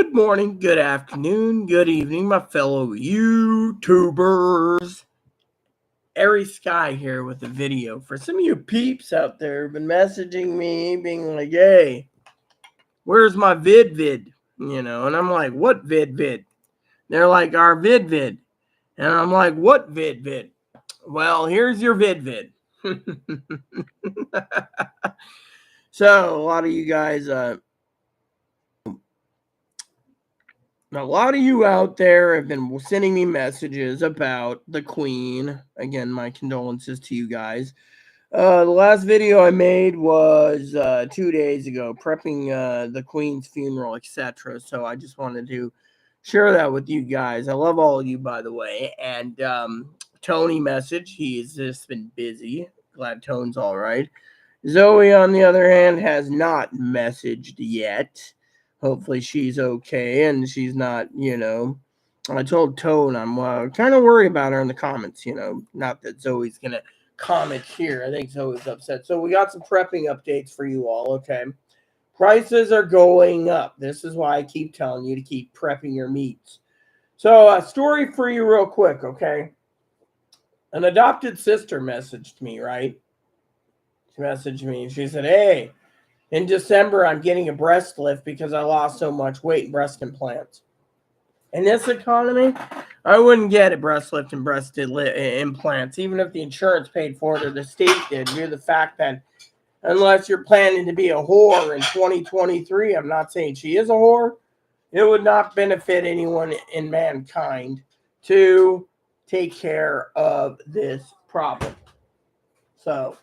Good morning, good afternoon, good evening, my fellow YouTubers. Airy Sky here with a video. For some of you peeps out there have been messaging me, being like, hey, where's my vid? And I'm like, what vid? They're like, our vid. And I'm like, what vid? Well, here's your vid. So, a lot of you guys, a lot of you out there have been sending me messages about the Queen. Again, my condolences to you guys. The last video I made was 2 days ago, prepping the Queen's funeral, etc. So I just wanted to share that with you guys. I love all of you, by the way. And Tony messaged. He's just been busy. Glad Tone's all right. Zoe, on the other hand, has not messaged yet. Hopefully she's okay and she's not, I told Tone I'm kind of worried about her in the comments, not that Zoe's going to comment here. I think Zoe's upset. So we got some prepping updates for you all, okay? Prices are going up. This is why I keep telling you to keep prepping your meats. So a story for you real quick, okay? An adopted sister messaged me, right? She messaged me. She said, hey, in December, I'm getting a breast lift because I lost so much weight in breast implants. In this economy, I wouldn't get a breast lift and breast implants, even if the insurance paid for it or the state did, due to the fact that unless you're planning to be a whore in 2023, I'm not saying she is a whore, it would not benefit anyone in mankind to take care of this problem. So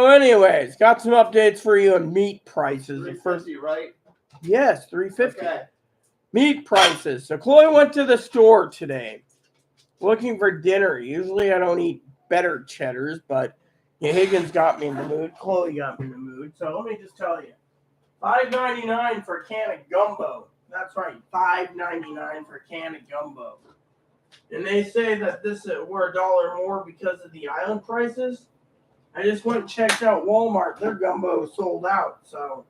anyways, got some updates for you on meat prices. $350, right? Yes, $350. Okay. Meat prices. So Chloe went to the store today looking for dinner. Usually I don't eat better cheddars, but Higgins got me in the mood. Chloe got me in the mood. So let me just tell you, $5.99 for a can of gumbo. That's right, $5.99 for a can of gumbo. And they say that we're $1 more because of the island prices. I just went and checked out Walmart. Their gumbo is sold out. So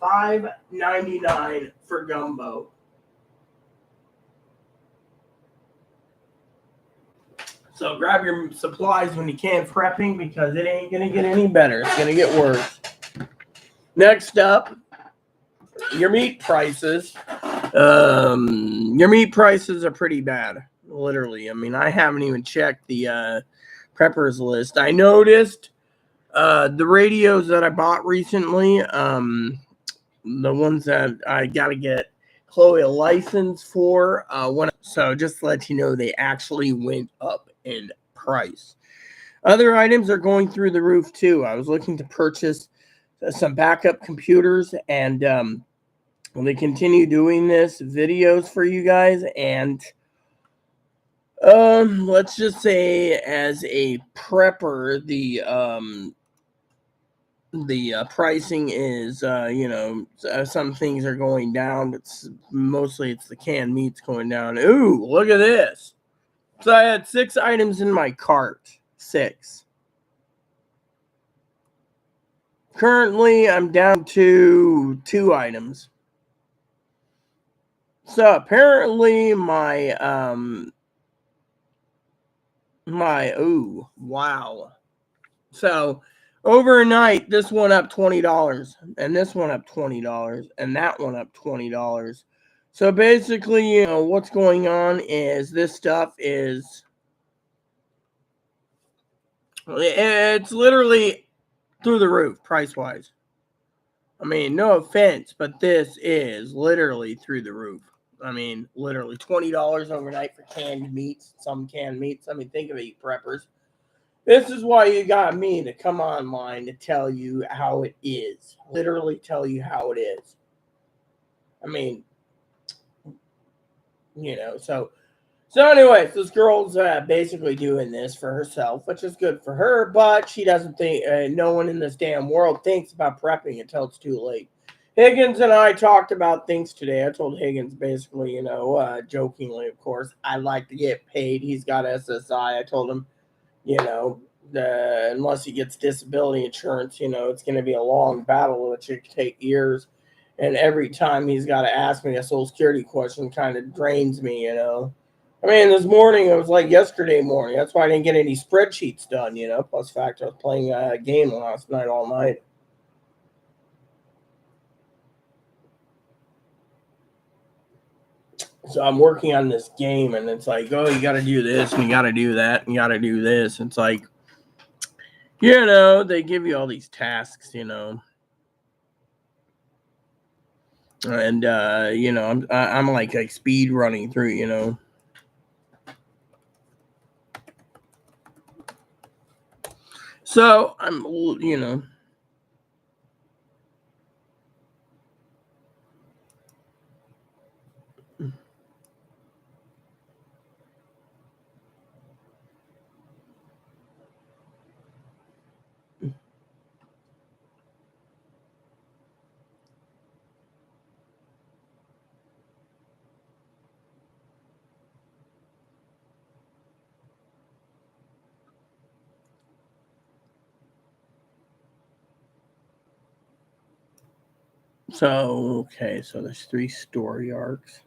$5.99 for gumbo. So grab your supplies when you can prepping because it ain't going to get any better. It's going to get worse. Next up, your meat prices. Your meat prices are pretty bad. Literally. I mean, I haven't even checked the preppers list. I noticed the radios that I bought recently, the ones that I got to get Chloe a license for, so just to let you know, they actually went up in price. Other items are going through the roof too. I was looking to purchase some backup computers, and when they continue doing this videos for you guys, and let's just say as a prepper, the pricing is some things are going down. It's the canned meats going down. Ooh, look at this. So I had 6 items in my cart. 6. Currently I'm down to 2 items. So apparently ooh, wow. So overnight, this one up $20, and this one up $20, and that one up $20. So basically, what's going on is this stuff is, it's literally through the roof, price-wise. I mean, no offense, but this is literally through the roof. I mean, literally $20 overnight for canned meats, some canned meats. I mean, think of it, you preppers. This is why you got me to come online to tell you how it is. Literally tell you how it is. I mean, so anyways, this girl's basically doing this for herself, which is good for her, but she doesn't think, no one in this damn world thinks about prepping until it's too late. Higgins and I talked about things today. I told Higgins basically, jokingly, of course, I'd like to get paid. He's got SSI. I told him, unless he gets disability insurance, it's going to be a long battle, which could take years. And every time he's got to ask me a Social Security question, kind of drains me, you know. I mean, this morning, it was like yesterday morning. That's why I didn't get any spreadsheets done, you know. Plus, the fact I was playing a game last night all night. So I'm working on this game, and it's like, oh, you got to do this, and you got to do that, and you got to do this. It's like, you know, they give you all these tasks, you know. And you know, I'm like speed running through, you know. So I'm, you know. So okay, so there's 3 story arcs.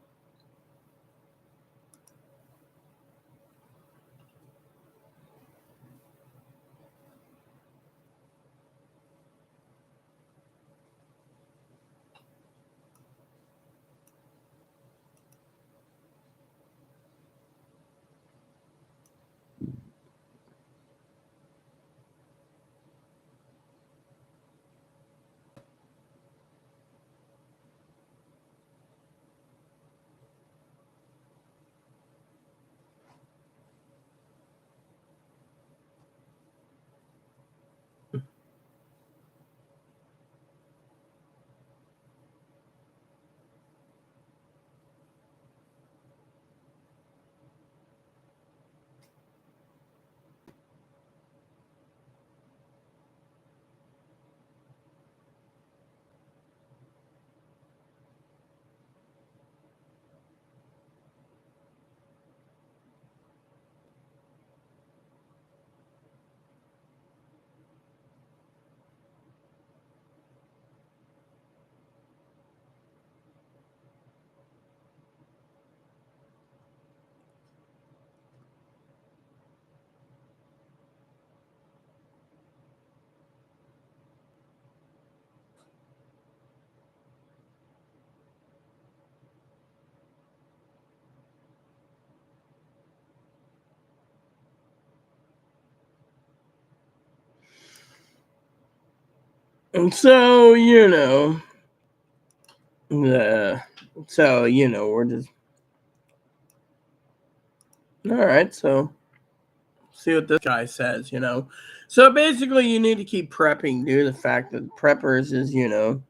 And so, you know, so, you know, we're just all right, so see what this guy says, you know. So basically you need to keep prepping due to the fact that preppers is, you know,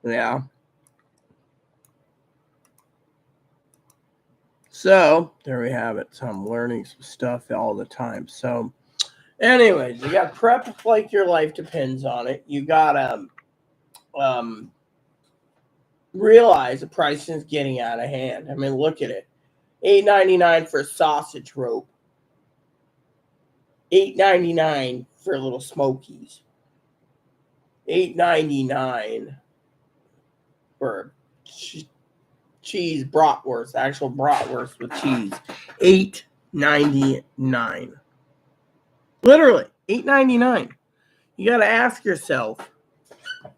yeah. So there we have it. So I'm learning some stuff all the time. So anyways, you got prep like your life depends on it. You gotta realize the price is getting out of hand. I mean, look at it. $8.99 for sausage rope. $8.99 for little smokies. $8.99 for cheese bratwurst, actual bratwurst with cheese. $8.99. Literally, $8.99. You got to ask yourself,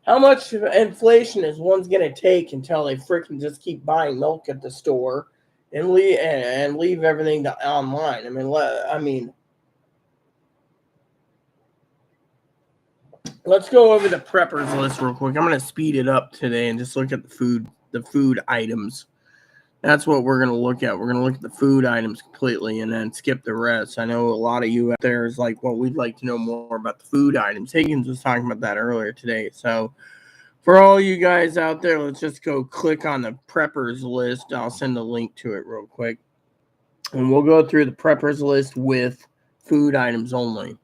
how much inflation is one's going to take until they freaking just keep buying milk at the store and leave everything online? I mean, let's go over the preppers list real quick. I'm going to speed it up today and just look at the food items. That's what we're going to look at. We're going to look at the food items completely and then skip the rest. I know a lot of you out there is like, well, we'd like to know more about the food items. Higgins was talking about that earlier today. So for all you guys out there, let's just go click on the preppers list. I'll send a link to it real quick. And we'll go through the preppers list with food items only.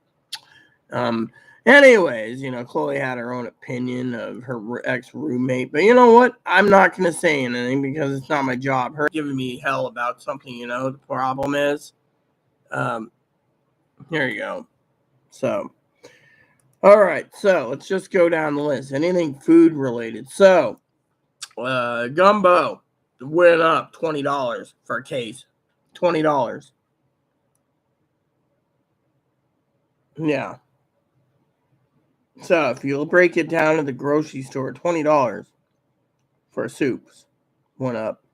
Anyways, Chloe had her own opinion of her ex-roommate, but you know what? I'm not going to say anything because it's not my job. Her giving me hell about something, the problem is, here you go. So, all right, so let's just go down the list. Anything food related. So, gumbo went up $20 for a case. $20. Yeah. So if you break it down at the grocery store, $20 for soups went up.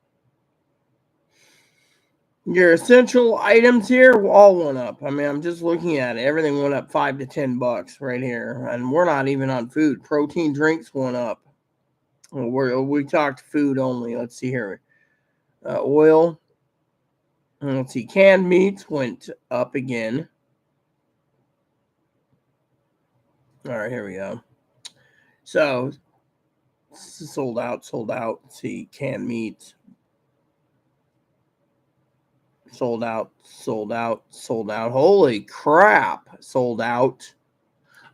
Your essential items here all went up. I mean, I'm just looking at it. Everything went up $5 to $10 right here, and we're not even on food. Protein drinks went up. We talked food only. Let's see here. Oil. Let's see. Canned meats went up again. All right, here we go. So, sold out. Let's see, canned meats. Sold out. Holy crap, sold out.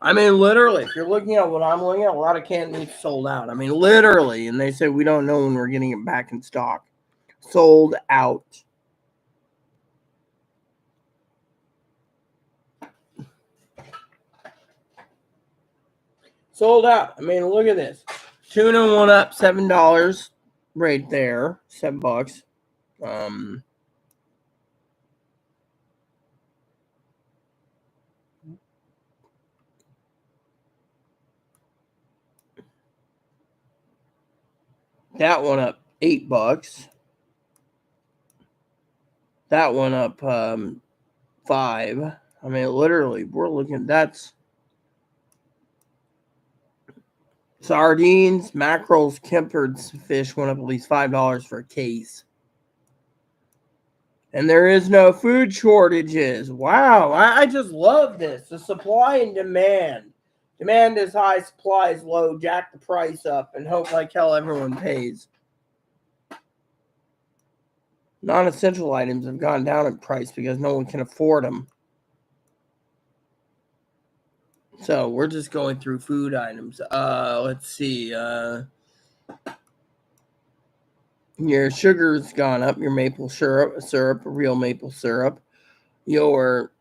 I mean, literally, if you're looking at what I'm looking at, a lot of canned meats sold out. I mean, literally, and they say we don't know when we're getting it back in stock. Sold out. Sold out. I mean, look at this. Tuna went up $7 right there. $7. That one up $8. That one up $5. I mean, literally, we're looking. That's sardines, mackerels, Kemper's fish went up at least $5 for a case. And there is no food shortages. Wow, I just love this. The supply and demand. Demand is high, supply is low. Jack the price up and hope like hell everyone pays. Non-essential items have gone down in price because no one can afford them. So we're just going through food items. Let's see. Your sugar's gone up. Your maple syrup, real maple syrup. Your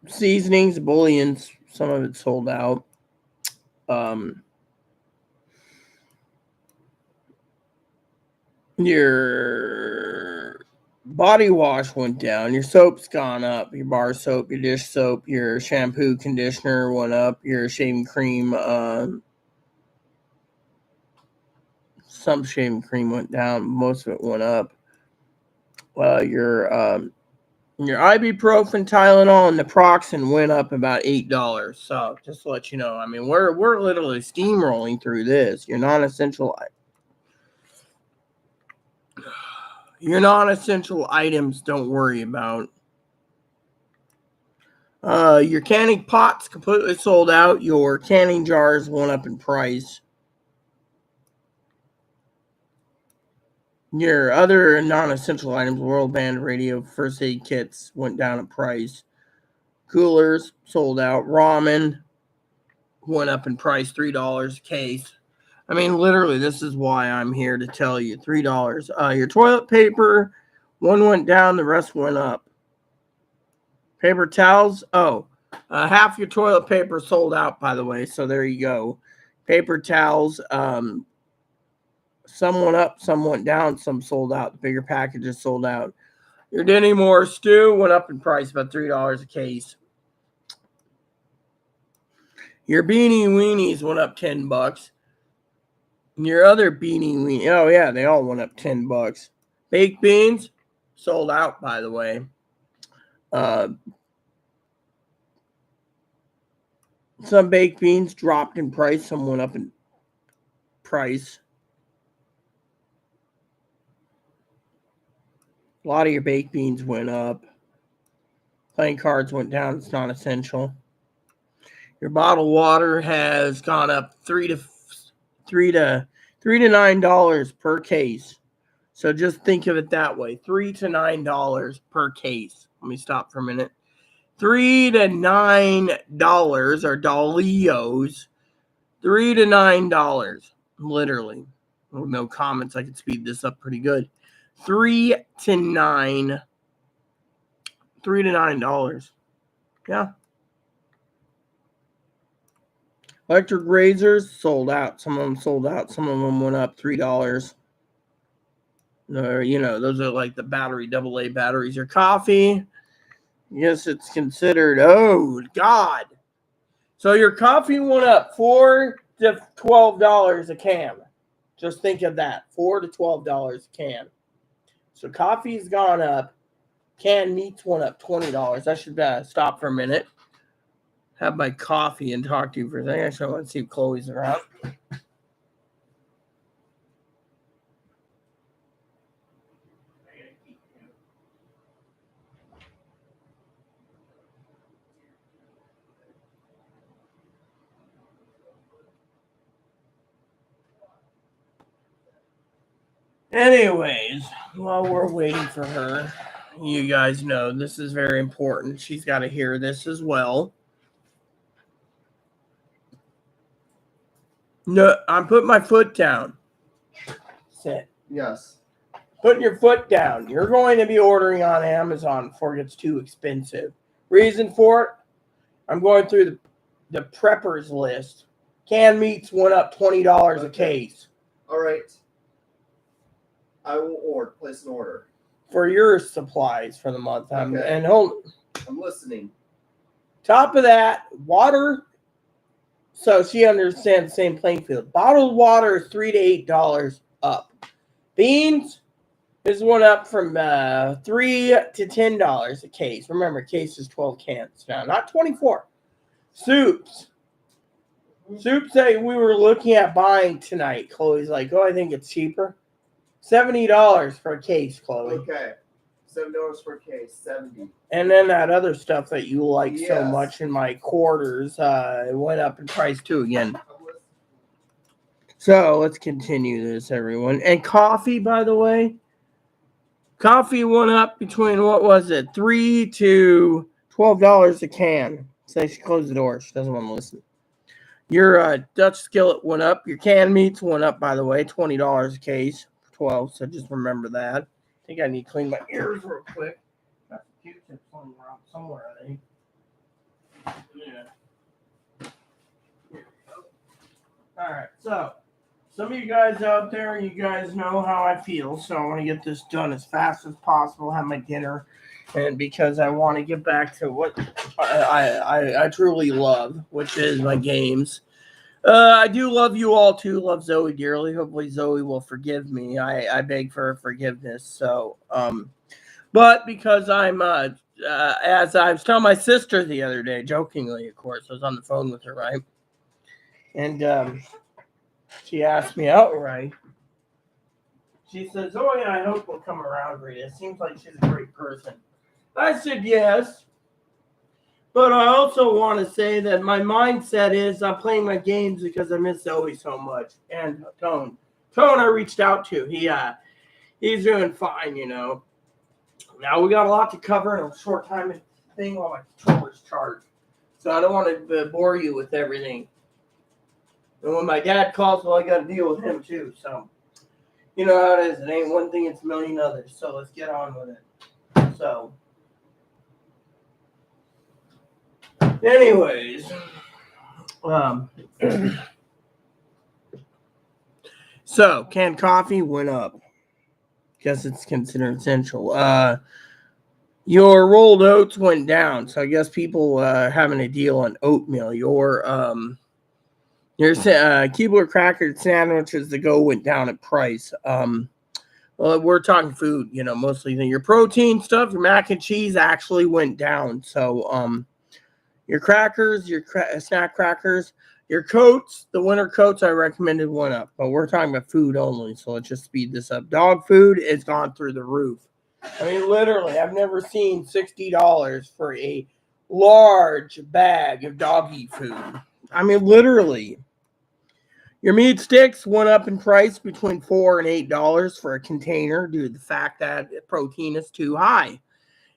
seasonings, bouillons, some of it sold out. Your body wash went down. Your soap's gone up. Your bar soap, your dish soap, your shampoo, conditioner went up. Your shaving cream, some shaving cream went down. Most of it went up. Your ibuprofen, Tylenol, and naproxen went up about $8. So just to let you know, I mean, we're literally steamrolling through this. Your non-essential items, don't worry about. Your canning pots completely sold out. Your canning jars went up in price. Your other non-essential items, world band radio, first aid kits went down in price. Coolers sold out. Ramen went up in price, $3 a case. I mean, literally, this is why I'm here to tell you, $3. Your toilet paper, one went down, the rest went up. Paper towels. Oh, half your toilet paper sold out, by the way. So there you go. Paper towels. Some went up, some went down, some sold out. The bigger packages sold out. Your Denny Moore stew went up in price, about $3 a case. Your beanie weenies went up $10. Your other beanie weenie, oh yeah, they all went up $10. Baked beans sold out, by the way. Some baked beans dropped in price, some went up in price. A lot of your baked beans went up. Playing cards went down. It's not essential. Your bottled water has gone up $3 to $9 per case. So just think of it that way: $3 to $9 per case. Let me stop for a minute. $3 to $9 are Dolios. $3 to $9, literally. With no comments, I could speed this up pretty good. $3 to $9. Yeah. Electric razors sold out. Some of them sold out. Some of them went up $3. Those are like the battery, AA batteries. Your coffee, yes, it's considered. Oh God! So your coffee went up $4 to $12 a can. Just think of that: $4 to $12 a can. So coffee's gone up. Canned meats went up $20. I should stop for a minute, have my coffee, and talk to you for a second. Actually, I want to see if Chloe's around. Anyways, while we're waiting for her, you guys know this is very important. She's got to hear this as well. No, I'm putting my foot down. Sit. Yes. Putting your foot down. You're going to be ordering on Amazon before it gets too expensive. Reason for it? I'm going through the preppers list. Canned meats went up $20 a case. All right. I will place an order For your supplies for the month. Okay. And hold. I'm listening. Top of that, water. So she understands the same playing field. Bottled water is $3 to $8 up. Beans is one up from $3 to $10 a case. Remember, a case is 12 cans now, not 24. Soups that we were looking at buying tonight. Chloe's like, oh, I think it's cheaper. $70 for a case, Chloe. Okay. $7 per case, 70. And then that other stuff that you like so Yes. much in my quarters, it went up in price too again. So let's continue this, everyone. And coffee, by the way, coffee went up between, what was it, $3 to $12 a can. So she closed the door. She doesn't want to listen. Your Dutch skillet went up. Your canned meats went up, by the way, $20 a case. 12, so just remember that. I think I need to clean my ears real quick. Got the Q-tips on around somewhere, I think. Yeah. Here we go. Alright, so some of you guys out there, you guys know how I feel, so I want to get this done as fast as possible, have my dinner, and because I want to get back to what I truly love, which is my games. I do love you all too. Love Zoe dearly. Hopefully Zoe will forgive me. I beg for forgiveness. So, but because I'm, as I was telling my sister the other day, jokingly, of course, I was on the phone with her, right? And she asked me outright. She said, Zoe, I hope will come around for you. It seems like she's a great person. I said, yes. But I also want to say that my mindset is I'm playing my games because I miss Zoe so much. And Tone I reached out to. He's doing fine, you know. Now we got a lot to cover in a short time thing while my controller's charged. So I don't want to bore you with everything. And when my dad calls, well, I got to deal with him too. So you know how it is. It ain't one thing, it's a million others. So let's get on with it. So Anyways, so canned coffee went up. Guess it's considered essential. Your rolled oats went down, so I guess people having a deal on oatmeal. Your Keebler cracker sandwiches to go went down in price. Well, we're talking food, mostly. Your protein stuff, your mac and cheese actually went down. So, your crackers, snack crackers, your coats, the winter coats I recommended went up. But we're talking about food only, so let's just speed this up. Dog food has gone through the roof. I mean, literally, I've never seen $60 for a large bag of doggy food. I mean, literally. Your meat sticks went up in price between $4 and $8 for a container due to the fact that protein is too high.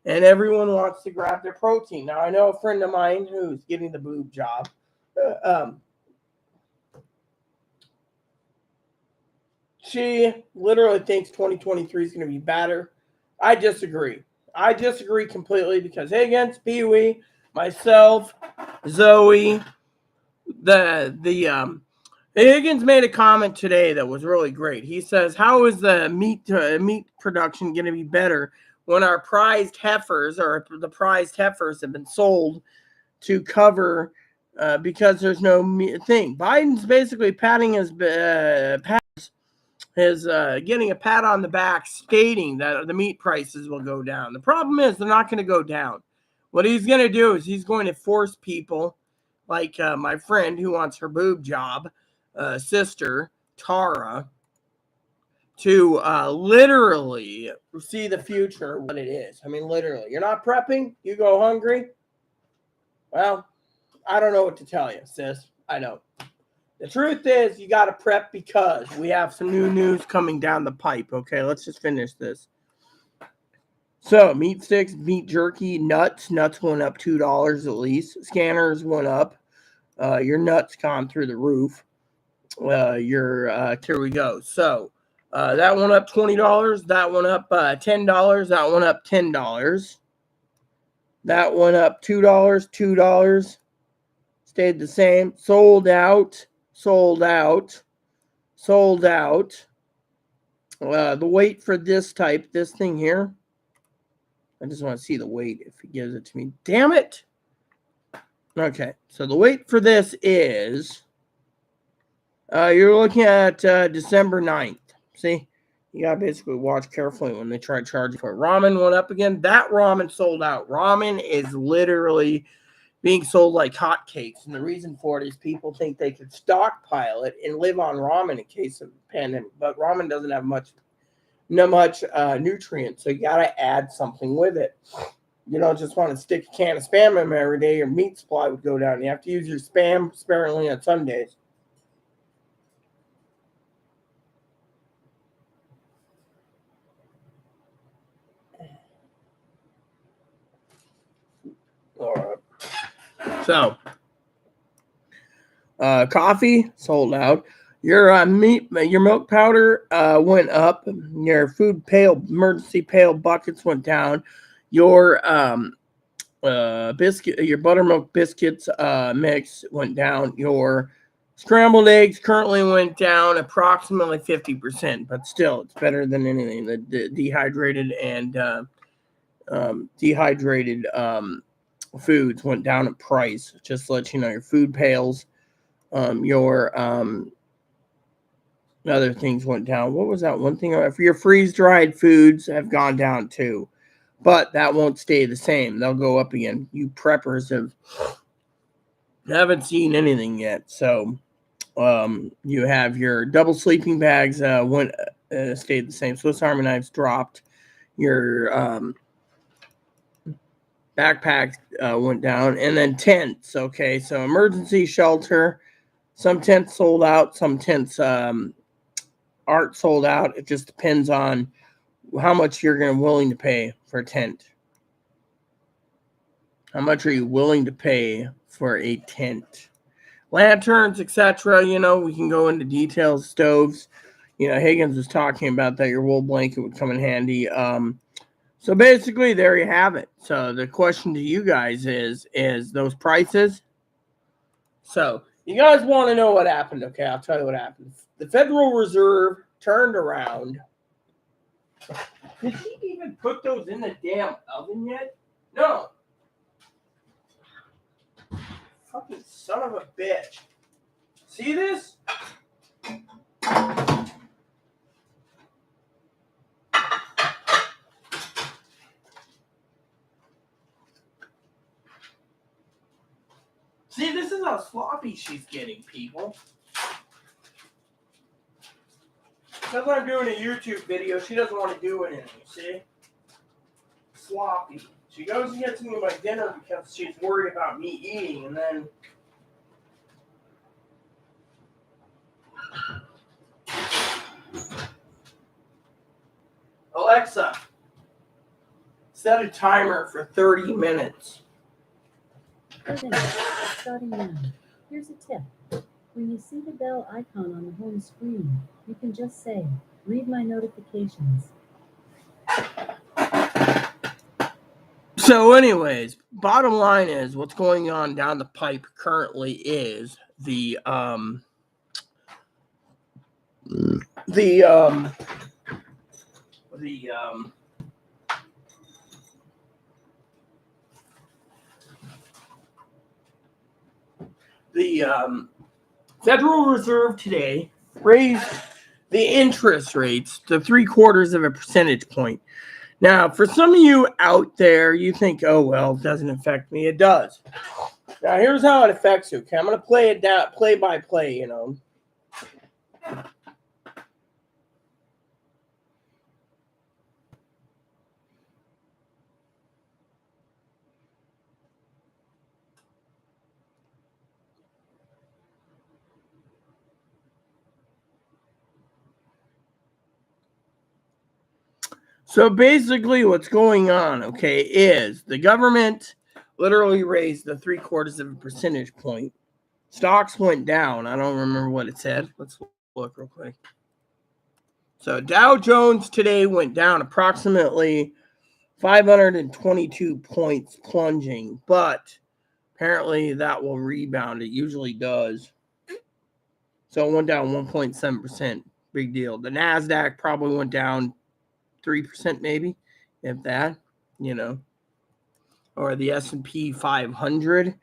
And everyone wants to grab their protein. Now, I know a friend of mine who's getting the boob job. She literally thinks 2023 is going to be better. I disagree. I disagree completely because Higgins, Pee Wee, myself, Zoe, Higgins made a comment today that was really great. He says, "How is the meat production going to be better when our prized heifers or the prized heifers have been sold to cover because there's no thing?" Biden's basically patting his getting a pat on the back, stating that the meat prices will go down. The problem is they're not going to go down. What he's going to do is he's going to force people like my friend who wants her boob job, sister Tara, to literally see the future what it is. I mean, literally, you're not prepping, you go hungry. Well, I don't know what to tell you, sis. I know. The truth is, you got to prep because we have some new news coming down the pipe. Okay, let's just finish this. So, meat sticks, meat jerky, nuts. Nuts went up $2 at least. Scanners went up. Your nuts gone through the roof. Here we go. So, that went up $20. That went up $10. That went up $10. That went up $2. $2. Stayed the same. Sold out. Sold out. Sold out. The weight for this thing here. I just want to see the weight if he gives it to me. Damn it. Okay. So the weight for this is, you're looking at December 9th. See? You got to basically watch carefully when they try charging for it. Ramen went up again. That ramen sold out. Ramen is literally being sold like hotcakes. And the reason for it is people think they could stockpile it and live on ramen in case of pandemic. But ramen doesn't have much nutrients. So you got to add something with it. You don't just want to stick a can of Spam in them every day. Your meat supply would go down. You have to use your Spam sparingly on Sundays. All right. So, coffee sold out. Your your milk powder went up. Your emergency pail buckets went down. Your your buttermilk biscuits mix went down. Your scrambled eggs currently went down approximately 50%, but still, it's better than anything. The dehydrated foods went down in price. Just to let you know, your food pails, your other things went down. What was that one thing? For your freeze-dried foods have gone down too, but that won't stay the same. They'll go up again. You preppers haven't seen anything yet. So you have your double sleeping bags stayed the same. Swiss Army knives dropped. Your backpacks went down, and then tents. Okay, so emergency shelter. Some tents sold out. Some tents aren't sold out. It just depends on how much you're willing to pay for a tent. How much are you willing to pay for a tent? Lanterns, etc. We can go into details. Stoves. Higgins was talking about that. Your wool blanket would come in handy. So basically, there you have it. So the question to you guys is those prices. So you guys want to know what happened? Okay, I'll tell you what happened. The Federal Reserve turned around. Did he even put those in the damn oven yet? No. Fucking son of a bitch. See this? See, this is how sloppy she's getting, people. Because I'm doing a YouTube video, she doesn't want to do it anymore, see? Sloppy. She goes and gets me my dinner because she's worried about me eating, and then... Alexa, set a timer for 30 minutes. Okay, starting now. Here's a tip. When you see the bell icon on the home screen, you can just say, read my notifications. So anyways, bottom line is what's going on down the pipe currently is the Federal Reserve today raised the interest rates to 3/4 of a percentage point. Now, for some of you out there, you think, oh, well, it doesn't affect me. It does. Now, here's how it affects you. Okay, I'm going to play it down, play by play, you know. So basically what's going on, okay, is the government literally raised the 3/4 of a percentage point. Stocks went down. I don't remember what it said. Let's look real quick. So Dow Jones today went down approximately 522 points, plunging, but apparently that will rebound. It usually does. So it went down 1.7%. Big deal. The NASDAQ probably went down 3% maybe, if that, you know. Or the S&P 500.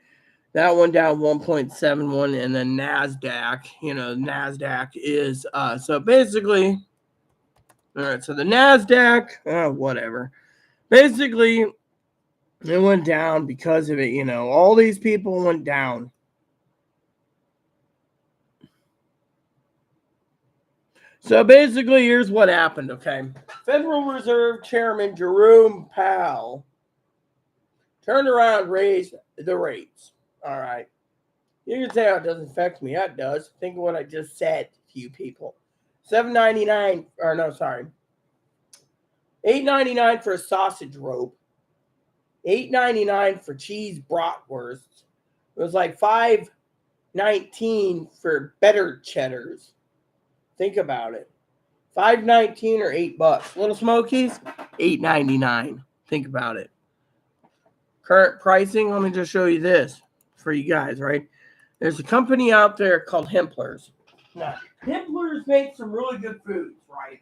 That went down 1.71, and then NASDAQ, you know, NASDAQ is, so basically, all right, so the NASDAQ, whatever. Basically, it went down because of it, you know. All these people went down. So basically, here's what happened, okay? Federal Reserve Chairman Jerome Powell turned around, raised the rates. All right. You can say, oh, it doesn't affect me. That does. Think of what I just said to you people. $7.99, or no, sorry. $8.99 for a sausage rope. $8.99 for cheese bratwurst. It was like $5.19 for better cheddars. Think about it. $5.19 or $8. Little Smokies, $8.99. Think about it. Current pricing, let me just show you this for you guys, right? There's a company out there called Hempler's. Now, Hempler's makes some really good foods, right?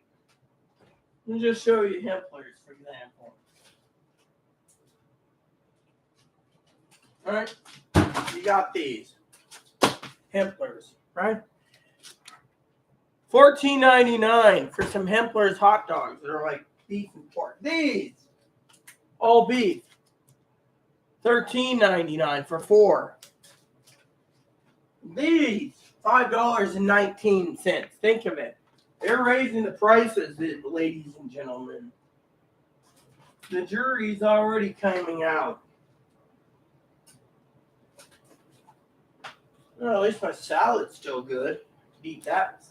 Let me just show you Hempler's, for example. All right? You got these. Hempler's, right? $14.99 for some Hempler's hot dogs that are like beef and pork. These, all beef. $13.99 for 4. These, $5.19. Think of it. They're raising the prices, ladies and gentlemen. The jury's already coming out. Well, at least my salad's still good. Eat that.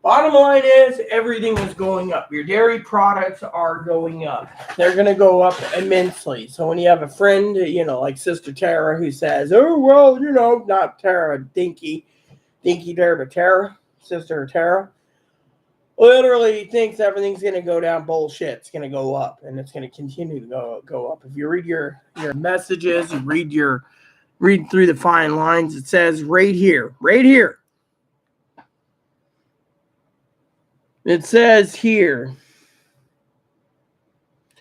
Bottom line is everything is going up. Your dairy products are going up. They're going to go up immensely. So when you have a friend, you know, like Sister Tara, who says, oh, well, you know, not Tara, Dinky Tara, but Tara, Sister Tara. literally thinks everything's going to go down. Bullshit. It's going to go up, and it's going to continue to go up. If you read your messages, you read through the fine lines, it says right here. It says here,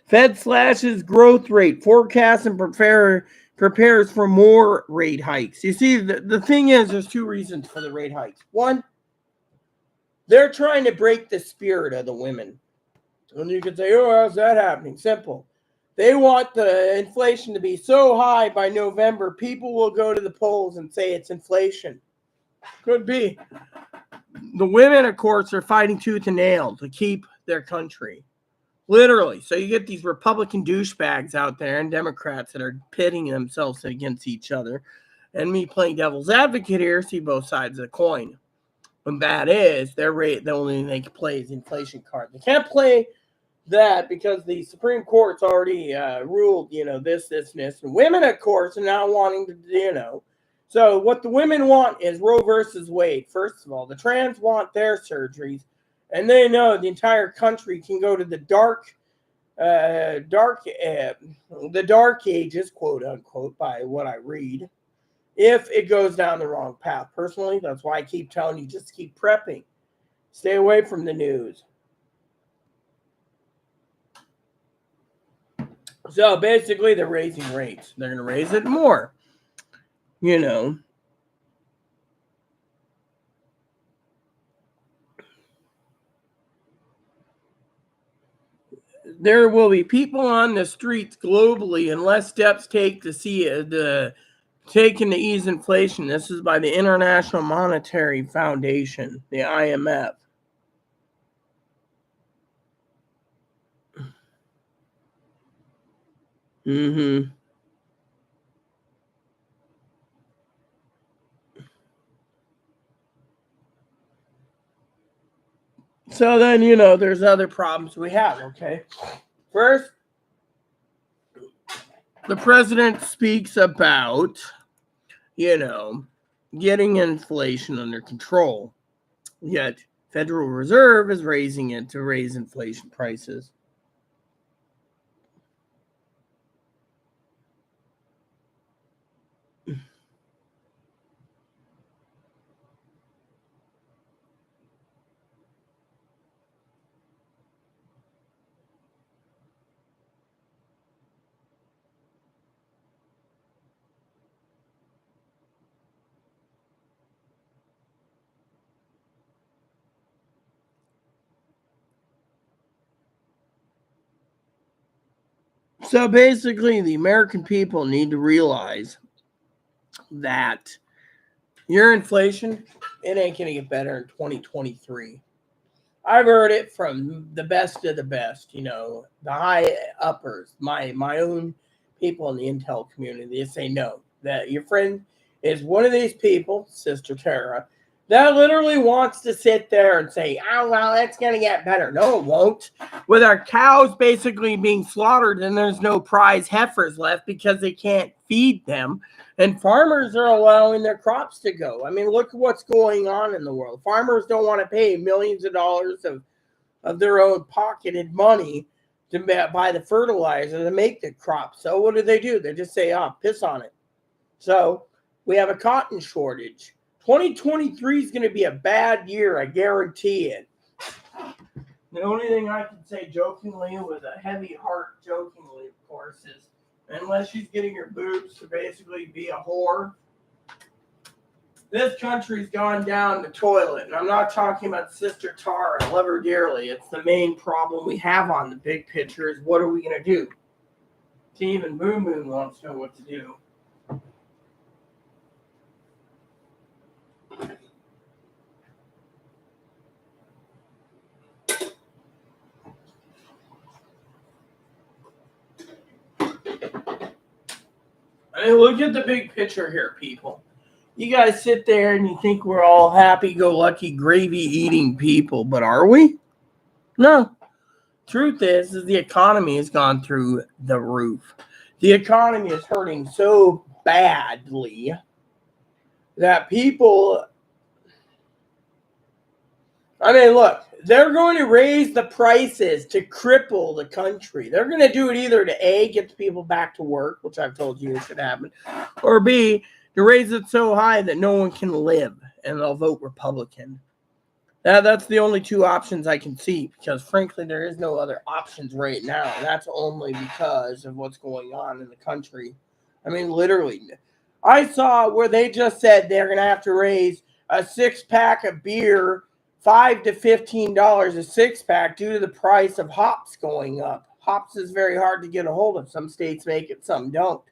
Fed slashes growth rate, forecasts and prepares for more rate hikes. You see, the thing is, there's two reasons for the rate hikes. One, they're trying to break the spirit of the women. And you could say, oh, how's that happening? Simple. They want the inflation to be so high by November, people will go to the polls and say it's inflation. Could be. The women, of course, are fighting tooth and nail to keep their country. Literally. So you get these Republican douchebags out there and Democrats that are pitting themselves against each other. And me playing devil's advocate here, see both sides of the coin. And that is, their rate, the only thing they can play is the inflation card. They can't play that because the Supreme Court's already ruled, this, and this. And women, of course, are now wanting to, So what the women want is Roe versus Wade. First of all, the trans want their surgeries. And they know the entire country can go to the dark ages, quote unquote, by what I read, if it goes down the wrong path. Personally, that's why I keep telling you, just keep prepping. Stay away from the news. So basically, they're raising rates. They're going to raise it more. There will be people on the streets globally unless steps taken to ease inflation. This is by the International Monetary Foundation, the IMF. So then, there's other problems we have, okay? First, the president speaks about, getting inflation under control. Yet, Federal Reserve is raising it to raise inflation prices. So basically, the American people need to realize that your inflation, it ain't going to get better in 2023. I've heard it from the best of the best, the high uppers, my own people in the intel community. They say no, that your friend is one of these people, Sister Tara, that literally wants to sit there and say, oh, well, it's going to get better. No, it won't. With our cows basically being slaughtered and there's no prize heifers left because they can't feed them. And farmers are allowing their crops to go. I mean, look at what's going on in the world. Farmers don't want to pay millions of dollars of their own pocketed money to buy the fertilizer to make the crop. So what do? They just say, piss on it. So we have a cotton shortage. 2023 is going to be a bad year, I guarantee it. The only thing I can say jokingly, with a heavy heart jokingly, of course, is unless she's getting her boobs to basically be a whore, this country's gone down the toilet. And I'm not talking about Sister Tara. I love her dearly. It's the main problem we have on the big picture is what are we going to do? Even Boom Boom wants to know what to do. I mean, look at the big picture here, people. You guys sit there and you think we're all happy-go-lucky, gravy-eating people, but are we? No. Truth is the economy has gone through the roof. The economy is hurting so badly that people I mean, look, they're going to raise the prices to cripple the country. They're going to do it either to A, get the people back to work, which I've told you should happen, or B, to raise it so high that no one can live, and they'll vote Republican. That's the only two options I can see, because frankly, there is no other options right now. That's only because of what's going on in the country. I mean, literally. I saw where they just said they're going to have to raise a 6-pack of beer $5 to $15 a 6-pack due to the price of hops going up. Hops is very hard to get a hold of. Some states make it, some don't.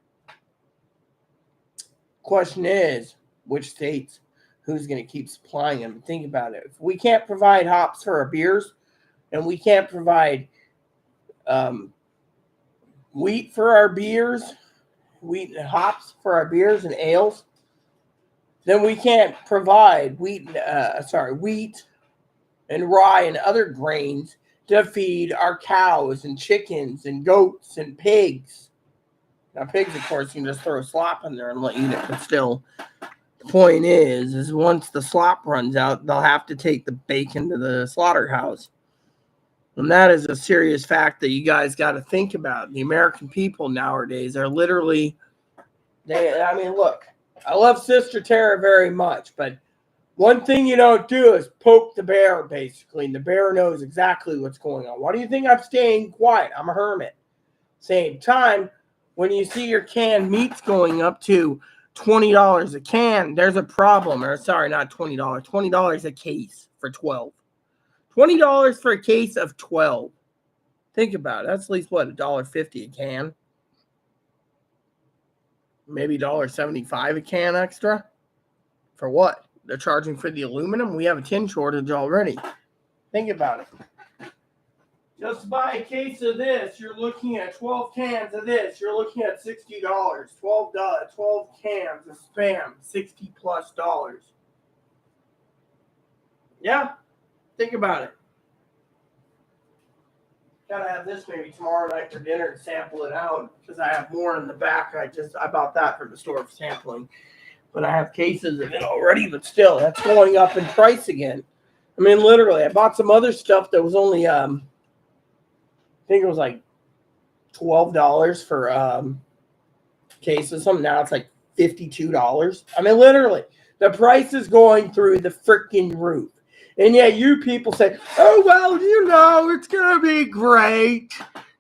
Question is, which states? Who's going to keep supplying them? Think about it. If we can't provide hops for our beers, and we can't provide wheat for our beers, wheat and hops for our beers and ales, then we can't provide wheat and rye and other grains to feed our cows and chickens and goats and pigs. Now, pigs, of course, you can just throw slop in there and let you eat it, but still, the point is once the slop runs out, they'll have to take the bacon to the slaughterhouse. And that is a serious fact that you guys got to think about. The American people nowadays are literally, look, I love Sister Tara very much, but one thing you don't do is poke the bear, basically, and the bear knows exactly what's going on. Why do you think I'm staying quiet? I'm a hermit. Same time, when you see your canned meats going up to $20 a can, there's a problem. Or sorry, not $20. $20 a case for 12. $20 for a case of 12. Think about it. That's at least, what, $1.50 a can? Maybe $1.75 a can extra? For what? They're charging for the aluminum? We have a tin shortage already. Think about it. Just to buy a case of this, you're looking at 12 cans of this. You're looking at $60. 12 cans of Spam, $60+. Yeah, think about it. Gotta have this maybe tomorrow night for dinner and sample it out, because I have more in the back. I bought that from the store for sampling, but I have cases of it already. But still, that's going up in price again. I mean, literally, I bought some other stuff that was only I think it was like $12 for cases. Something now it's like $52. I mean, literally, the price is going through the freaking roof. And yet you people say, oh, well, you know, it's going to be great.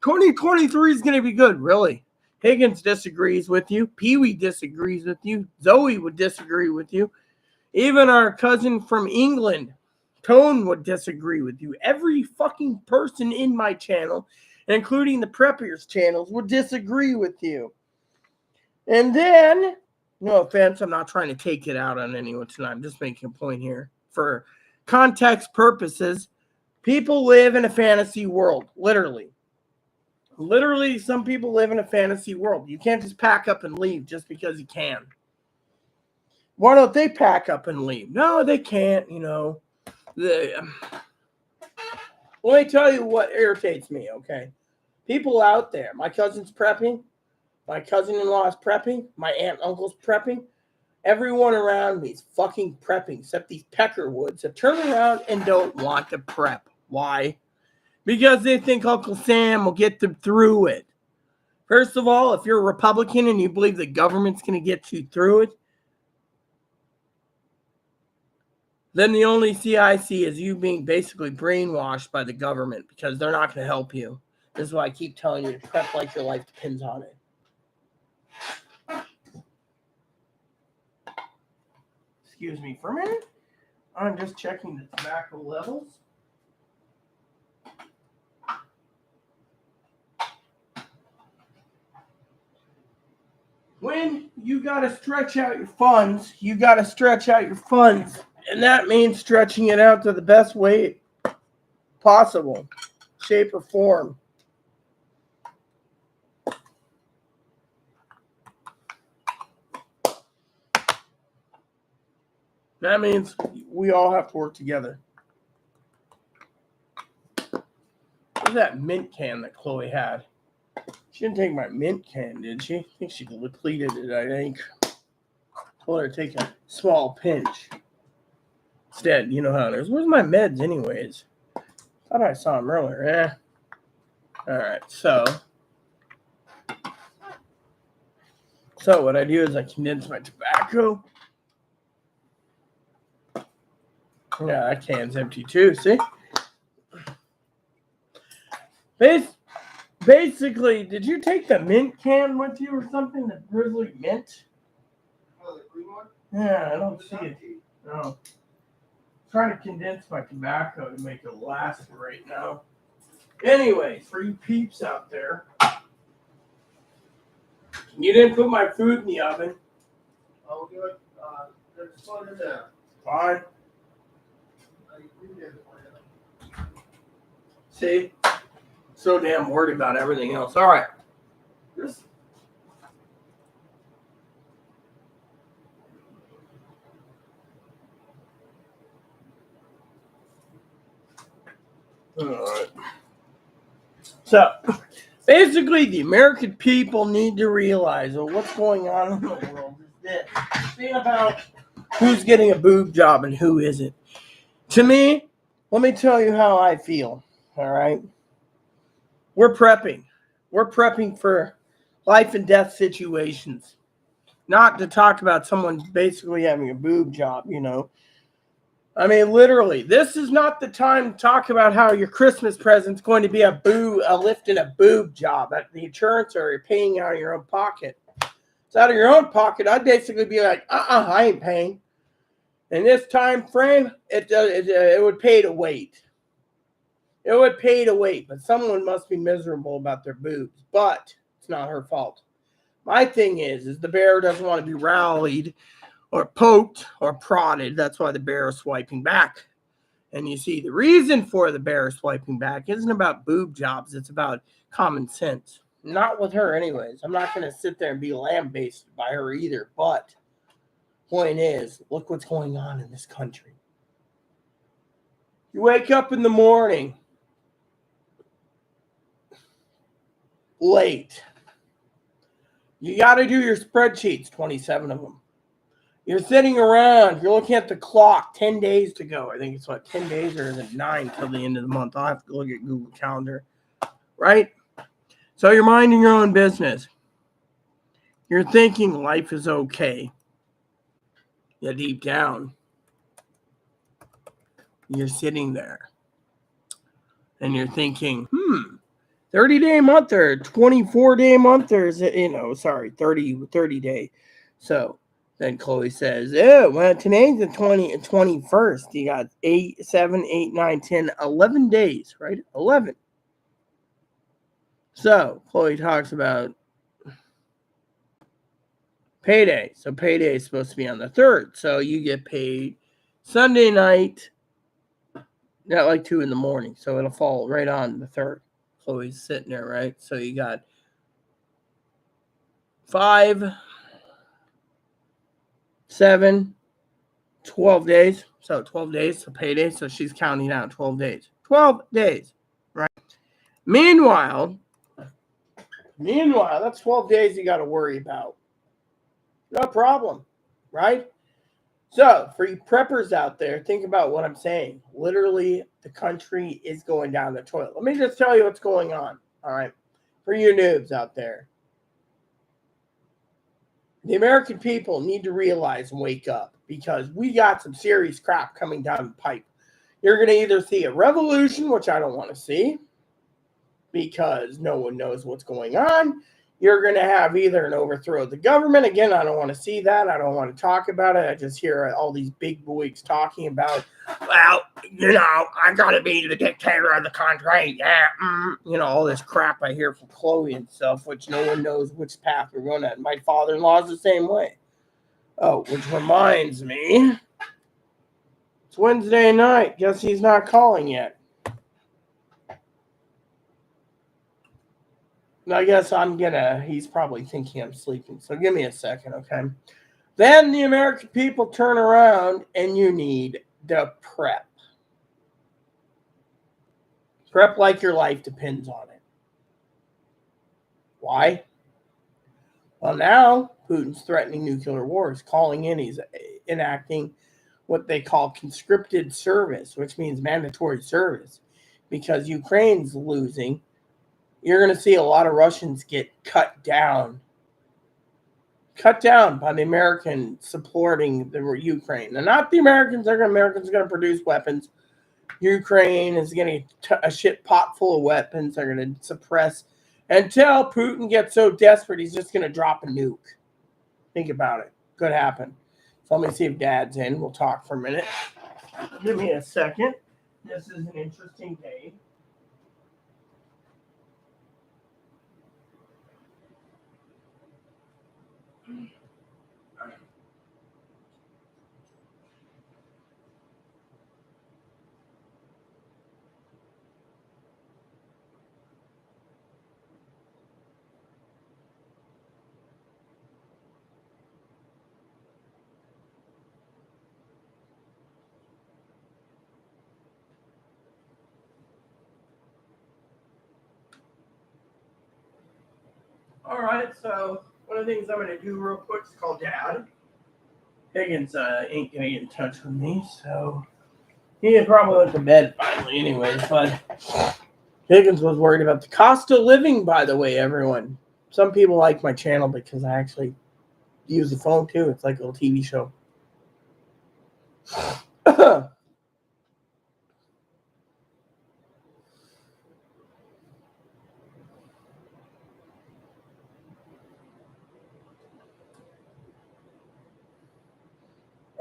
2023 is going to be good. Really? Higgins disagrees with you. Pee-wee disagrees with you. Zoe would disagree with you. Even our cousin from England, Tone, would disagree with you. Every fucking person in my channel, including the Preppers channels, would disagree with you. And then, no offense, I'm not trying to take it out on anyone tonight. I'm just making a point here. For context purposes, people live in a fantasy world, literally. Literally, some people live in a fantasy world. You can't just pack up and leave just because you can. Why don't they pack up and leave? No, they can't, you know. Let me tell you what irritates me, okay? People out there, my cousin's prepping, my cousin-in-law is prepping, my aunt and uncle's prepping. Everyone around me is fucking prepping, except these Peckerwoods that turn around and don't want to prep. Why? Because they think Uncle Sam will get them through it. First of all, if you're a Republican and you believe the government's going to get you through it, then the only I see is you being basically brainwashed by the government, because they're not going to help you. This is why I keep telling you to prep like your life depends on it. Excuse me for a minute. I'm just checking the tobacco levels. When you got to stretch out your funds, you got to stretch out your funds. And that means stretching it out to the best way possible, shape or form. That means we all have to work together. Where's that mint can that Chloe had? She didn't take my mint can, did she? I think she depleted it, I think. Told her to take a small pinch. Instead, you know how it is. Where's my meds, anyways? Thought I saw them earlier. All right, so what I do is I condense my tobacco. Yeah, that can's empty too. See? Basically, did you take the mint can with you or something? The Grizzly mint? Oh, the green one? Yeah, I don't It's see it. empty. No. Trying to condense my tobacco to make it last right now. Anyway, for you peeps out there, you didn't put my food in the oven. I'll do it. There's one in there. Fine. You did it. See? So damn worried about everything else. All right. This. All right. So, basically, the American people need to realize what's going on in the world is this. Think about who's getting a boob job and who isn't. To me, let me tell you how I feel. All right. We're prepping. We're prepping for life and death situations. Not to talk about someone basically having a boob job, you know. I mean, literally, this is not the time to talk about how your Christmas present's going to be a lift in a boob job at the insurance or you're paying out of your own pocket. It's out of your own pocket. I'd basically be like, I ain't paying. In this time frame, it would pay to wait. It would pay to wait, but someone must be miserable about their boobs. But it's not her fault. My thing is the bear doesn't want to be rallied or poked or prodded. That's why the bear is swiping back. And you see, the reason for the bear swiping back isn't about boob jobs. It's about common sense. Not with her, anyways. I'm not going to sit there and be lambasted by her either. But point is, look what's going on in this country. You wake up in the morning late. You got to do your spreadsheets, 27 of them. You're sitting around, you're looking at the clock, 10 days to go. I think it's 10 days or is it 9 till the end of the month? I'll have to look at Google Calendar, right? So you're minding your own business. You're thinking life is okay. Yet deep down, you're sitting there and you're thinking, 30-day month or 24-day month or is it, 30 day. So then Chloe says, well, today's the 21st. You got 8, 7, 8, 9, 10, 11 days, right? 11. So Chloe talks about payday. So payday is supposed to be on the 3rd. So you get paid Sunday night at like 2 a.m. So it'll fall right on the 3rd. Chloe's sitting there, right? So you got 5, 7, 12 days. So 12 days to payday. So she's counting out 12 days. 12 days, right? Meanwhile, that's 12 days you got to worry about. No problem, right? So for you preppers out there, think about what I'm saying. Literally, the country is going down the toilet. Let me just tell you what's going on, all right? For you noobs out there. The American people need to realize and wake up because we got some serious crap coming down the pipe. You're going to either see a revolution, which I don't want to see because no one knows what's going on. You're going to have either an overthrow of the government. Again, I don't want to see that. I don't want to talk about it. I just hear all these big boys talking about, well, I got to be the dictator of the country. Yeah, all this crap I hear from Chloe and stuff, which no one knows which path we're going at. My father-in-law's the same way. Oh, which reminds me, it's Wednesday night. Guess he's not calling yet. I guess he's probably thinking I'm sleeping. So give me a second, okay? Then the American people turn around and you need the prep. Prep like your life depends on it. Why? Well, now Putin's threatening nuclear wars, calling in, he's enacting what they call conscripted service, which means mandatory service, because Ukraine's losing. You're going to see a lot of Russians get cut down by the Americans supporting the Ukraine. And not the Americans. Americans are going to produce weapons. Ukraine is going to get a shit pot full of weapons. They're going to suppress until Putin gets so desperate he's just going to drop a nuke. Think about it. Could happen. So let me see if Dad's in. We'll talk for a minute. Give me a second. This is an interesting day. All right, so one of the things I'm going to do real quick is call Dad. Higgins ain't going to get in touch with me, so he probably went to bed finally anyways, but Higgins was worried about the cost of living, by the way, everyone. Some people like my channel because I actually use the phone too. It's like a little TV show.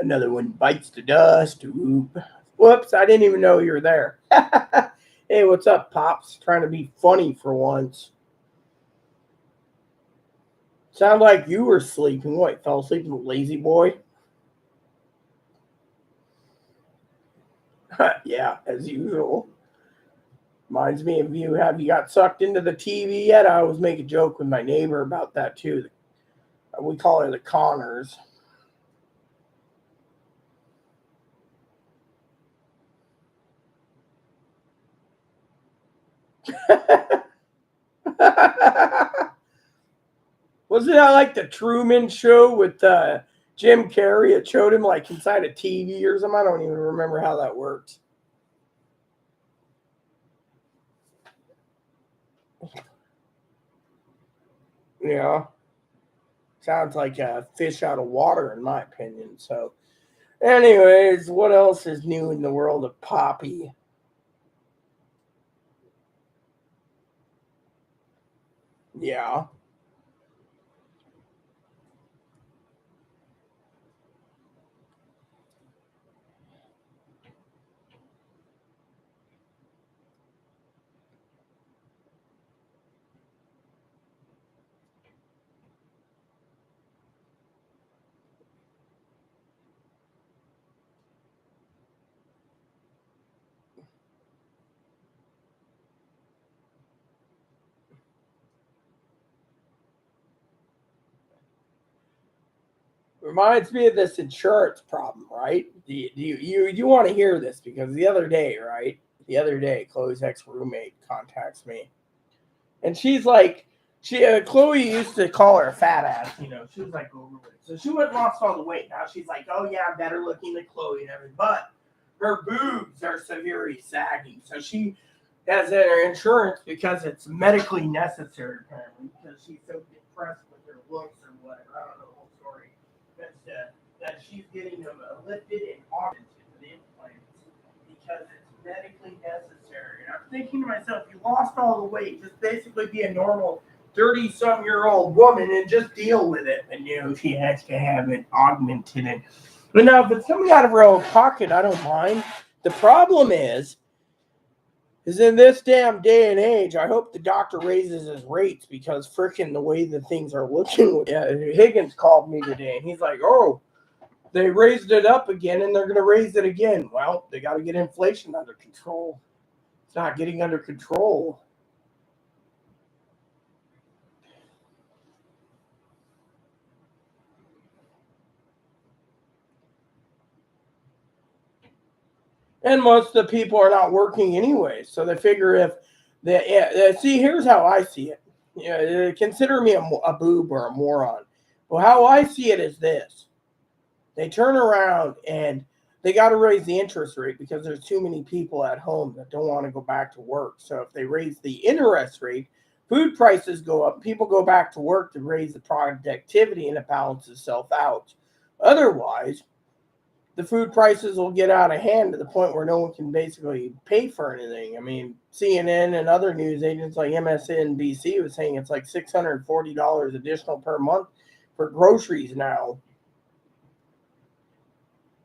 Another one bites the dust. Oop. Whoops, I didn't even know you were there. Hey, what's up, Pops? Trying to be funny for once. Sound like you were sleeping. What, fell asleep, you lazy boy? Yeah, as usual. Reminds me of you. Have you got sucked into the TV yet? I always make a joke with my neighbor about that too. We call her the Connors. Wasn't that like the Truman Show with Jim Carrey? It showed him like inside a TV or something. I don't even remember how that works. Yeah. Sounds like a fish out of water, in my opinion. So, anyways, what else is new in the world of Poppy? Yeah. Reminds me of this insurance problem, right? You want to hear this because the other day, Chloe's ex-roommate contacts me. And she's like, Chloe used to call her a fat ass, she was like overweight. So she went and lost all the weight. Now she's like, oh yeah, I'm better looking than Chloe and everything. But her boobs are severely sagging. So she has her insurance because it's medically necessary, apparently, because she's so depressed with her looks or whatever. I don't know the whole story. But that she's getting them lifted and augmented with implants because it's medically necessary. And I'm thinking to myself, you lost all the weight, just basically be a normal 30-some-year-old woman and just deal with it. And she has to have it augmented. But now, if it's coming out of her own pocket, I don't mind. The problem is in this damn day and age, I hope the doctor raises his rates because frickin' the way the things are looking. Yeah, Higgins called me today and he's like, oh, they raised it up again and they're going to raise it again. Well, they got to get inflation under control. It's not getting under control. And most of the people are not working anyway. So they figure if see, here's how I see it. Consider me a boob or a moron. Well, how I see it is this. They turn around and they got to raise the interest rate because there's too many people at home that don't want to go back to work. So if they raise the interest rate, food prices go up, people go back to work to raise the productivity, and it balances itself out. Otherwise, the food prices will get out of hand to the point where no one can basically pay for anything. I mean, CNN and other news agents like MSNBC was saying it's like $640 additional per month for groceries now.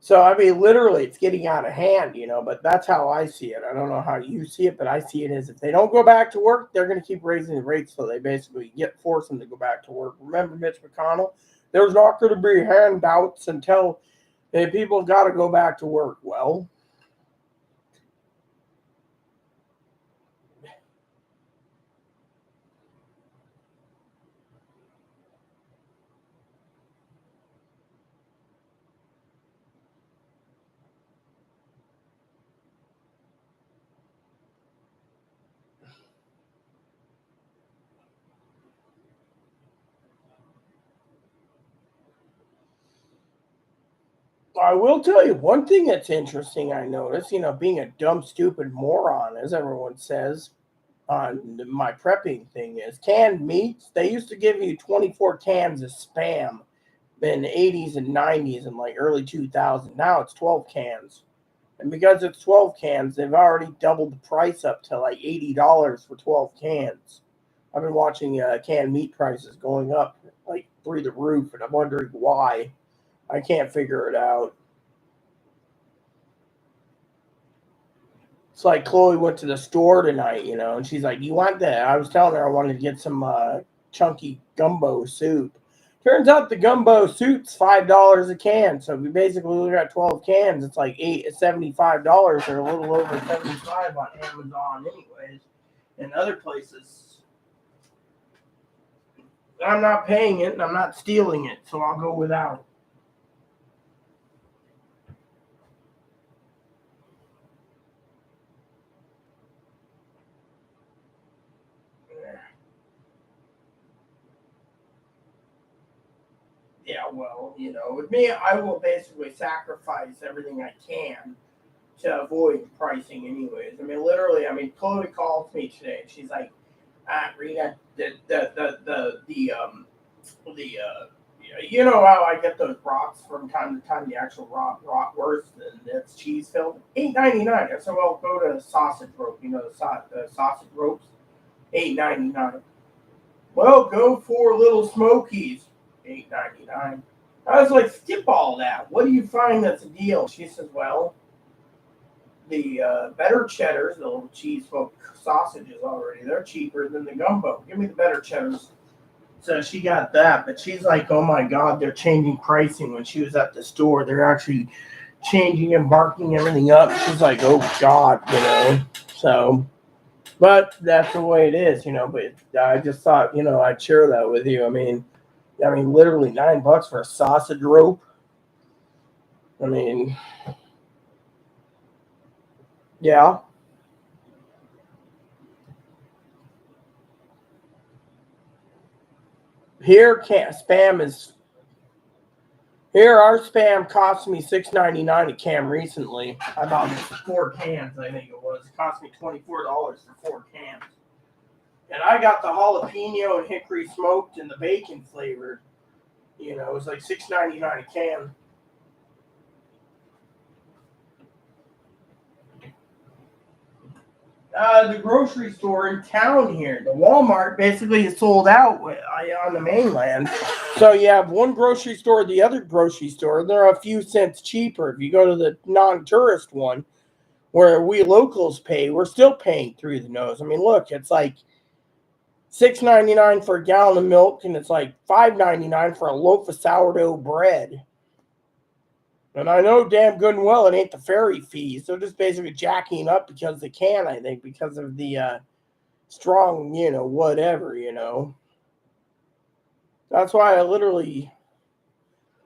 So, I mean, literally, it's getting out of hand, but that's how I see it. I don't know how you see it, but I see it as if they don't go back to work, they're going to keep raising the rates so they basically force them to go back to work. Remember Mitch McConnell? There's not going to be handouts until people got to go back to work. Well, I will tell you one thing that's interesting I noticed, being a dumb, stupid moron, as everyone says on my prepping thing, is canned meats. They used to give you 24 cans of Spam in the 80s and 90s and like early 2000s. Now it's 12 cans. And because it's 12 cans, they've already doubled the price up to like $80 for 12 cans. I've been watching canned meat prices going up like through the roof, and I'm wondering why. I can't figure it out. It's like Chloe went to the store tonight, and she's like, "You want that?" I was telling her I wanted to get some chunky gumbo soup. Turns out the gumbo soup's $5 a can. So if we basically look at 12 cans, it's like $75 or a little over 75 on Amazon, anyways, and other places. I'm not paying it and I'm not stealing it, so I'll go without. Yeah, well, with me, I will basically sacrifice everything I can to avoid pricing anyways. I mean, literally, Chloe calls me today and she's like, Rita, you know how I get those brats from time to time, the actual bratwurst, and it's cheese filled, $8.99. I said, well, go to sausage rope, the sausage ropes, $8.99. Well, go for Little Smokies, $8.99. I was like, skip all that. What do you find that's a deal? She says, well, the better cheddars, the little cheese smoked sausages already, they're cheaper than the gumbo. Give me the better cheddars. So she got that, but she's like, oh my God, they're changing pricing. When she was at the store, they're actually changing and marking everything up. She's like, oh God, So, but that's the way it is, but I just thought, I'd share that with you. I mean, literally $9 for a sausage rope. Yeah. Here, our spam cost me $6.99 a can recently. I bought 4 cans, I think it was. It cost me $24 for 4 cans. And I got the jalapeno and hickory smoked and the bacon flavored. It was like $6.99 a can. The grocery store in town here, the Walmart, basically is sold out on the mainland. So you have one grocery store, the other grocery store, they're a few cents cheaper. If you go to the non-tourist one, where we locals pay, we're still paying through the nose. Look, it's like $6.99 for a gallon of milk, and it's like $5.99 for a loaf of sourdough bread. And I know damn good and well it ain't the ferry fees. They're just basically jacking up because they can, I think, because of the strong, whatever, That's why I literally...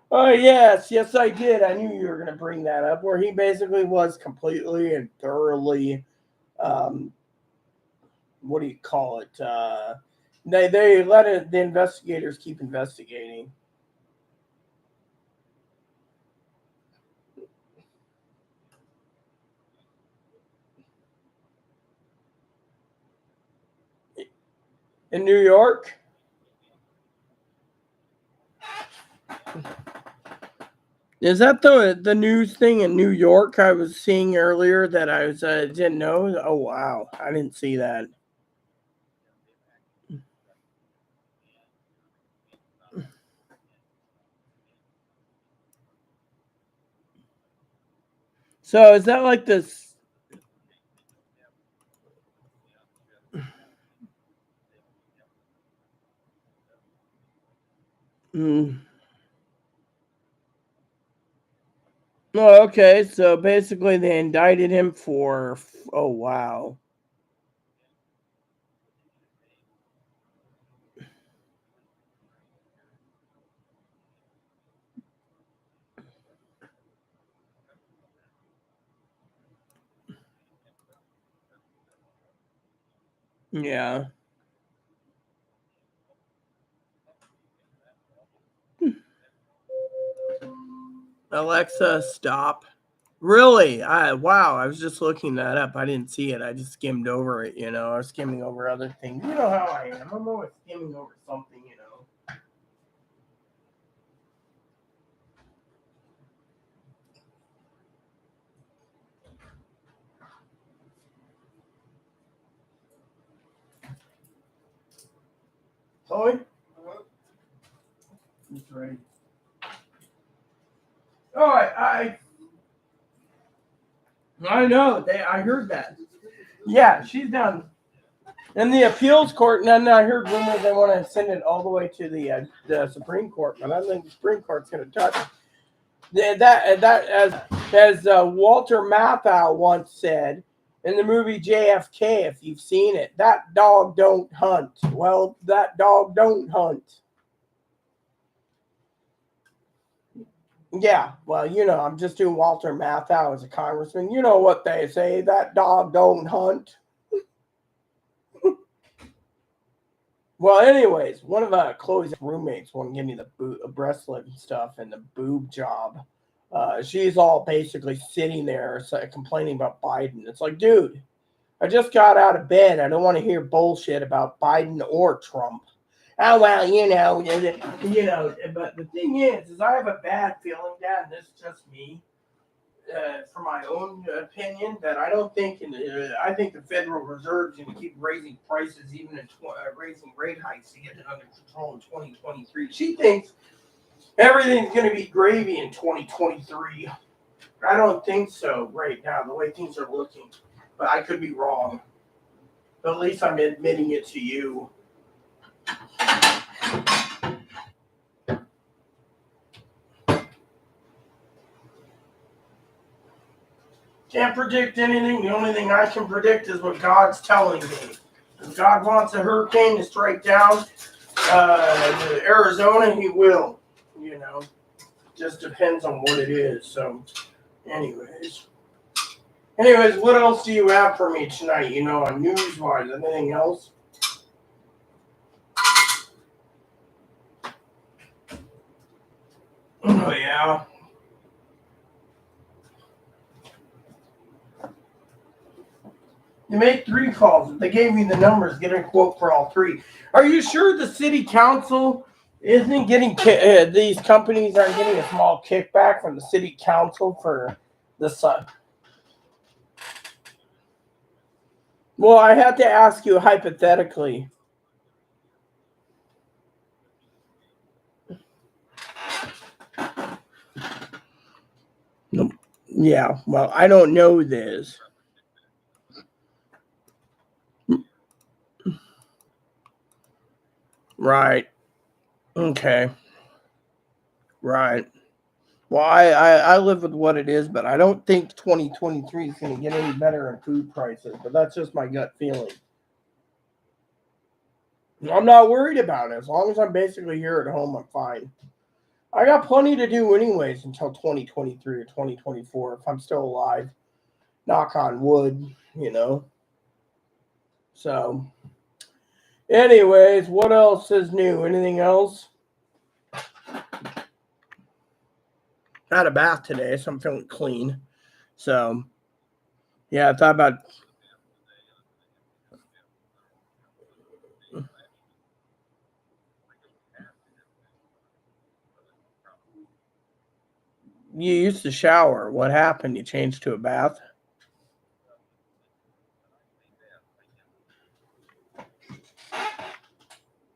Oh, yes, I did. I knew you were going to bring that up, where he basically was completely and thoroughly, what do you call it? They let the investigators keep investigating. In New York? Is that the news thing in New York I was seeing earlier that I was didn't know? Oh wow, I didn't see that. So is that like this? Mm. Oh, okay. So basically, they indicted him for. Oh wow. Yeah. Alexa, stop. Really? Wow. I was just looking that up. I didn't see it. I just skimmed over it. I was skimming over other things. You know how I am. I'm always skimming over something. Chloe? That's right. Oh, I know. I heard that. Yeah, she's down in the appeals court, and then I heard rumors they want to send it all the way to the Supreme Court. But I think the Supreme Court's going to touch that as Walter Matthau once said in the movie JFK. If you've seen it, that dog don't hunt. Well, that dog don't hunt. Yeah, well, I'm just doing Walter Matthau as a congressman. You know what they say, that dog don't hunt. Well, anyways, one of Chloe's roommates wanted to give me the breastlet and stuff and the boob job. She's all basically sitting there complaining about Biden. It's like, dude, I just got out of bed. I don't want to hear bullshit about Biden or Trump. Oh well, But the thing is I have a bad feeling, Dad. And this is just me, for my own opinion, that I don't think, I think the Federal Reserve is going to keep raising prices, even raising rate hikes to get it under control in 2023. She thinks everything's going to be gravy in 2023. I don't think so right now, the way things are looking. But I could be wrong. But at least I'm admitting it to you. Can't predict anything. The only thing I can predict is what God's telling me. If God wants a hurricane to strike down Arizona, he will. Just depends on what it is. So, anyways, what else do you have for me tonight? On news-wise, anything else? Oh yeah. You make 3 calls. If they gave me the numbers, get a quote for all 3. Are you sure the city council isn't getting these companies aren't getting a small kickback from the city council for the sun? Well, I have to ask you hypothetically. Yeah, well, I don't know this. Right. Okay. Right. Well, I live with what it is, but I don't think 2023 is going to get any better in food prices. But that's just my gut feeling. I'm not worried about it. As long as I'm basically here at home, I'm fine. I got plenty to do anyways until 2023 or 2024 if I'm still alive. Knock on wood. So, anyways, what else is new? Anything else? I had a bath today, so I'm feeling clean. So, yeah, I thought about. You used to shower. What happened? You changed to a bath?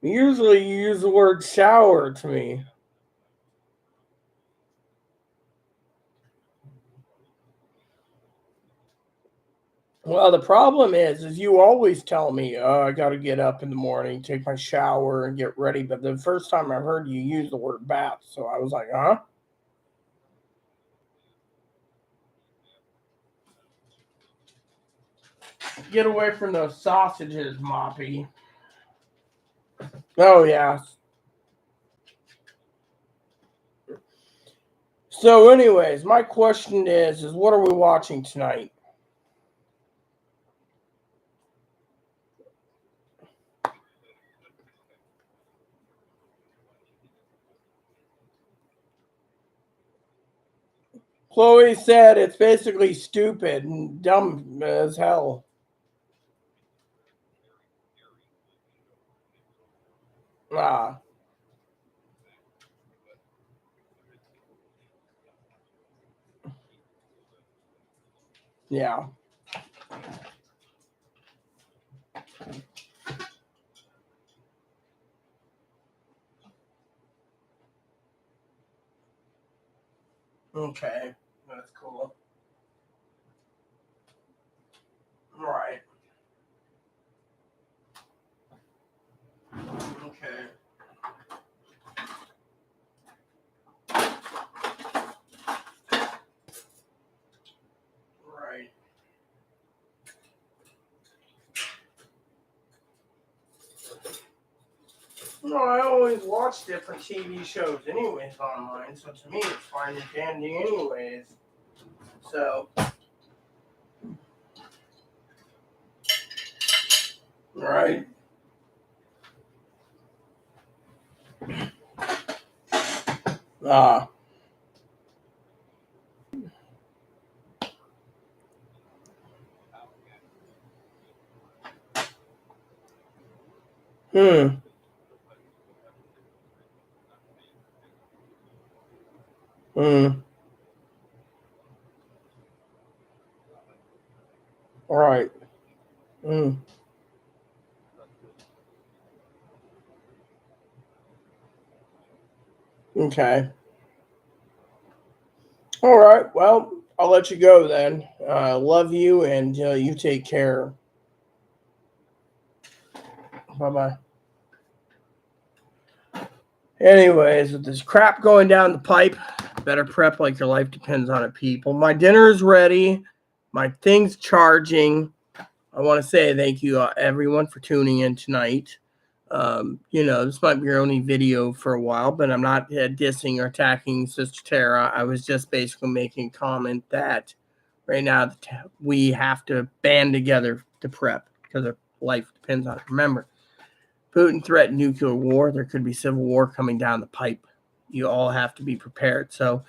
Usually you use the word shower to me. Well, the problem is you always tell me, oh, I got to get up in the morning, take my shower, and get ready. But the first time I heard you use the word bath, so I was like, huh? Get away from those sausages, Moppy. Oh, yeah. So, anyways, my question is what are we watching tonight? Chloe said it's basically stupid and dumb as hell. Ah. Yeah. Okay. That's cool. All right. Okay. Right. No, I always watch different TV shows anyways online, so to me it's fine and dandy anyways. So, right. Ah. Hmm. Hmm. All right. Hmm. Okay. All right. Well, I'll let you go then. Love you, and you take care. Bye bye. Anyways, with this crap going down the pipe, better prep like your life depends on it, people. My dinner is ready. My thing's charging. I want to say thank you, everyone, for tuning in tonight. This might be your only video for a while, but I'm not dissing or attacking Sister Tara. I was just basically making a comment that right now we have to band together to prep because our life depends on it. Remember, Putin threatened nuclear war. There could be civil war coming down the pipe. You all have to be prepared. So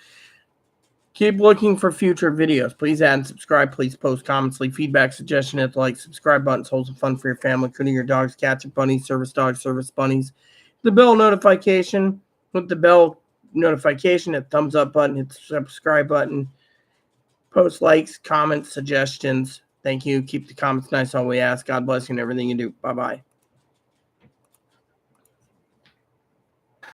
keep looking for future videos. Please add and subscribe. Please post comments, leave feedback, suggestion, hit the like, subscribe buttons, hold some fun for your family, including your dogs, cats, and bunnies, service dogs, service bunnies. The bell notification. Hit the bell notification, hit the thumbs up button, hit the subscribe button. Post likes, comments, suggestions. Thank you. Keep the comments nice, all we ask. God bless you and everything you do. Bye-bye.